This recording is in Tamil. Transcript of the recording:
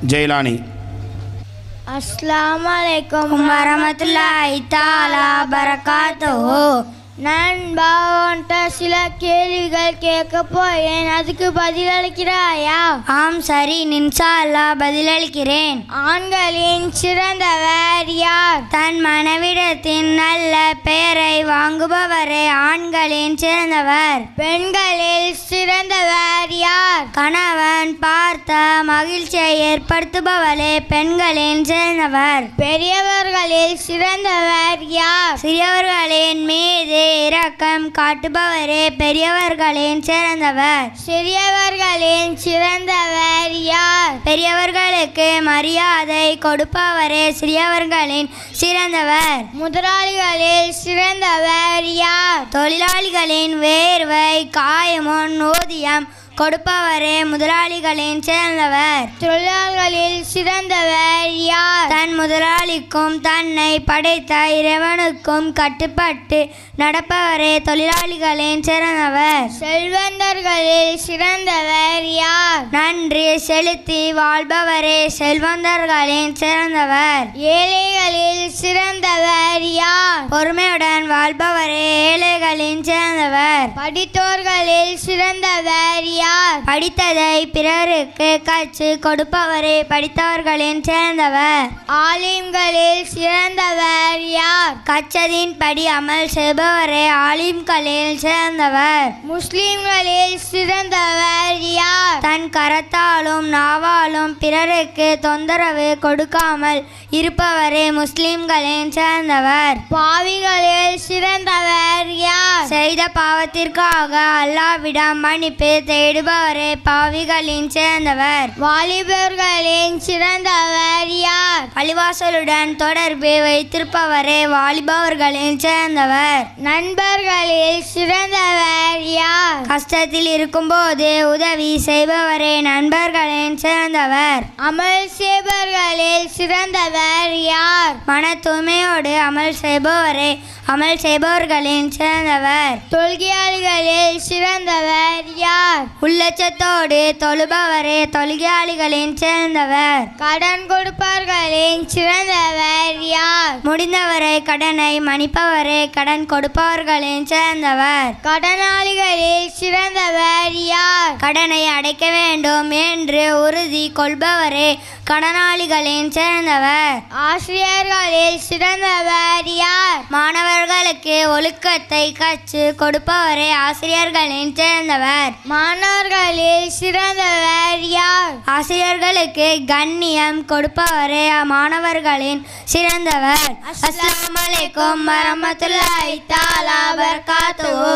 ஜெயலானி. அஸ்ஸலாமு அலைக்கும் வரஹ்மத்துல்லாஹி தஆலா பரகாத்துஹு. நண்பா, உன்கிட்ட சில கேள்விகள் கேட்க போயேன், அதுக்கு பதிலளிக்கிறாயா? ஆம், சரி, இன்ஷா அல்லாஹ் பதிலளிக்கிறேன். ஆண்களின் சிறந்தவர் யார்? தன் மனைவிடத்தின் நல்ல பெயரை வாங்குபவரே ஆண்களின் சிறந்தவர். பெண்களில் சிறந்தவர் யார்? கணவன் பார்த்த மகிழ்ச்சியை ஏற்படுத்துபவரே பெண்களின் சிறந்தவர். பெரியவர்களில் சிறந்தவர் யார்? சிறியவர்களின் மீது இரக்கம் காட்டுபவரே பெரியவர்களின் சிறந்தவர். சிறியவர்களின் சிறந்தவர் யார்? பெரியவர்களுக்கு மரியாதை கொடுப்பவரே சிறியவர்களின் சிறந்தவர். முதலாளிகளில் சிறந்தவர் யார்? தொழிலாளிகளின் வேர்வை காயமும் ஊதியம் கொடுப்பவரே முதலாளிகளின் சிறந்தவர். தொழிலாளர்களில் சிறந்தவர் யார்? தன் முதலாளிக்கும் தன்னை படைத்த இறைவனுக்கும் கட்டுப்பட்டு நடப்பவரே தொழிலாளிகளின் சிறந்தவர். செல்வந்தர்களில் சிறந்தவர் யார்? நன்றி செலுத்தி வாழ்பவரே செல்வந்தர்களின் சிறந்தவர். ஏழைகளில் சிறந்தவர் யார்? பொறுமையுடன் வாழ்பவரே ஏழைகளின் சிறந்தவர். படித்தோர்களில் சிறந்தவர் யார்? படித்ததை பிறருக்கு கற்றுக் கொடுப்பவரே படித்தவர்களின் சிறந்தவர். ஆலிம்களில் சிறந்தவர் யார்? கற்றதின் படி அமல் செய்பவரே ஆலிம்களில் சிறந்தவர். முஸ்லிம்களில் சிறந்தவர் யார்? தன் கரத்தாலும் நாவாலும் பிறருக்கு தொந்தரவு கொடுக்காமல் இருப்பவரே முஸ்லிம்களின் சிறந்தவர். பாவிகளில் சிறந்தவர் யார்? செய்த பாவத்திற்காக அல்லாஹ்விடம் மன்னிப்பு தேடுபவரே பாவிகளின் சிறந்தவர். வாலிபர்களின் சிறந்தவர் யார்? பள்ளிவாசலுடன் தொடர்பு வைத்திருப்பவரே வாலிபவர்களின் சிறந்தவர். நண்பர்களில் சிறந்தவர் யார்? கஷ்டத்தில் இருக்கும்போது உதவி செய்பவரே நண்பர்களின் சிறந்தவர். அமல் செய்பவர்களில் சிறந்தவர் யார்? மன தூய்மையோடு அமல் செய்பவரே அமல் செய்பவர்களின் சிறந்தவர். தொழுகையாளிகளில் சிறந்தவர் யார்? உள்ளச்சத்தோடு தொழுபவரே தொழுகையாளிகளின் சிறந்தவர். கடன் கொடுப்பவர்களின் சிறந்தவர் யார்? முடிந்தவரை கடனை மன்னிப்பவரே கடன் கொடுப்பவர்களின் சிறந்தவர். கடனாளிகளில் சிறந்தவர் யார்? கடனை அடைக்க வேண்டும் என்று உறுதி கொள்பவரே கடனாளிகளின் சிறந்தவர். ஆசிரியர்களில் சிறந்தவர் யார்? மாணவர்களுக்கு ஒழுக்கத்தை கற்றுக் கொடுப்பவரே ஆசிரியர்களின் சிறந்தவர். மாணவர்களில் சிறந்தவர் யார்? ஆசிரியர்களுக்கு கண்ணியம் கொடுப்பவரே மாணவர்களின் சிறந்தவர். அஸ்ஸலாமு அலைக்கும் வரஹ்மத்துல்லாஹி தஆலா பரகாத்துஹு.